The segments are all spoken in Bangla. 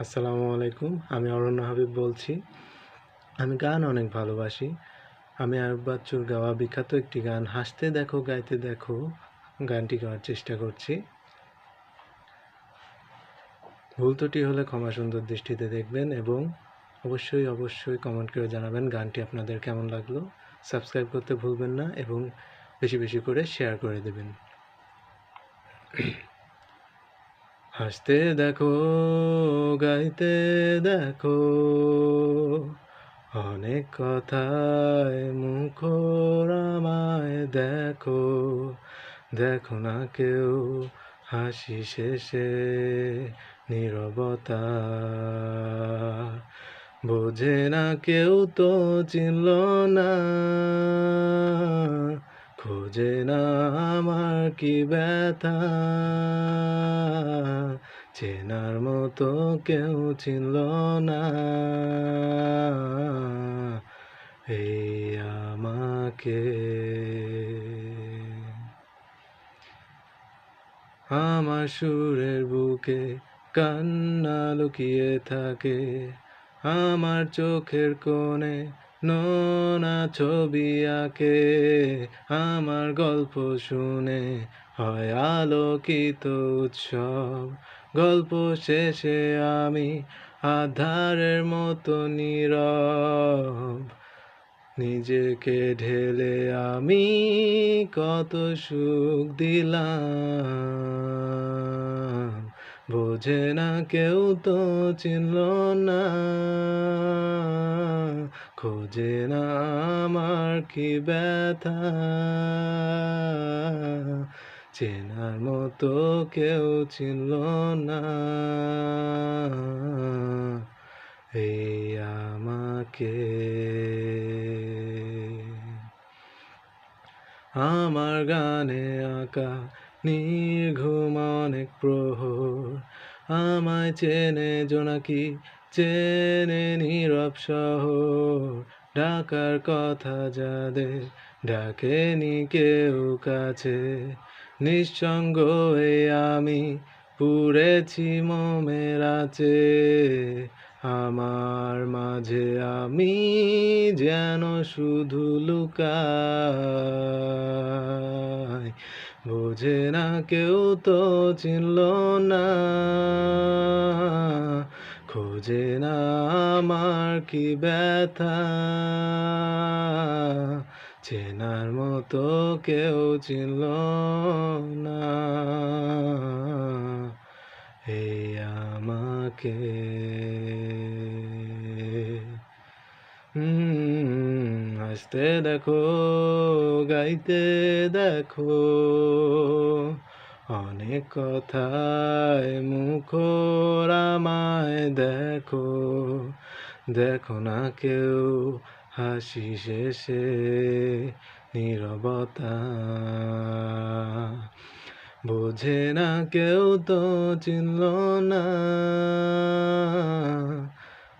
আসসালামু আলাইকুম। আমি অরণ্য হাবিব বলছি। আমি গান অনেক ভালোবাসি। আমি আয়ুব বাচ্চুর গাওয়া বিখ্যাত একটি গান হাসতে দেখো গাইতে দেখো গানটি গাওয়ার চেষ্টা করছি। ভুল ত্রুটি হলে ক্ষমা সুন্দর দৃষ্টিতে দেখবেন এবং অবশ্যই কমেন্ট করে জানাবেন গানটি আপনাদের কেমন লাগলো। সাবস্ক্রাইব করতে ভুলবেন না এবং বেশি করে শেয়ার করে দেবেন। হাসতে দেখো গাইতে দেখো অনেক কথায় মুখর আমায় দেখো, দেখো না কেউ হাসি শেষে নীরবতা, বোঝে না কেউ তো চিনল না, খোঁজে না আমার কি ব্যথা, চেনার মতো কেউ চিনল না এই আমাকে। আমার সুরের বুকে কান্না লুকিয়ে থাকে, আমার চোখের কোণে নোনা ছবি আঁকে, আমার গল্প শুনে হয় আলোকিত উৎসব, গল্প শেষে আমি আঁধারের মতো নীরব, নিজেকে ঢেলে আমি কত সুখ দিলাম, বোঝে না কেউ তো চিনল না, খোঁজে না আমার কি ব্যথা, চেনার মতো কেউ চিনল না এই আমাকে। আমার গানে আঁকা নির্ঘুম অনেক প্রহর, আমায় চেনে জোনাকি চেনে নীরব শহর, ডাকার কথা যাদের ডাকেনি কেউ কাছে, নিঃসঙ্গ হয়ে আমি পুড়েছি মোমের আঁচে, আমার মাঝে আমি যেন শুধু লুকাই, বোঝে না কেউ তো চিনল না, খোঁজে না আমার কি ব্যথা, চেনার মতো কেউ চিনল না এই আমাকে। হাসতে দেখো গাইতে দেখো অনেক কথায় মুখর আমায় দেখো, দেখো না কেউ হাসি শেষে নীরবতা, বোঝে না কেউ তো চিনল না,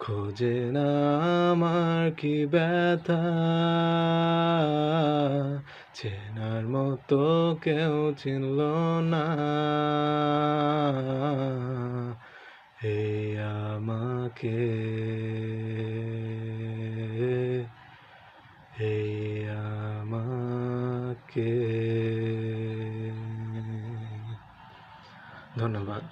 খোঁজে না আমার কি ব্যথা, চেনার মতো কেউ চিনল না এই আমাকে, এই আমাকে। ধন্যবাদ।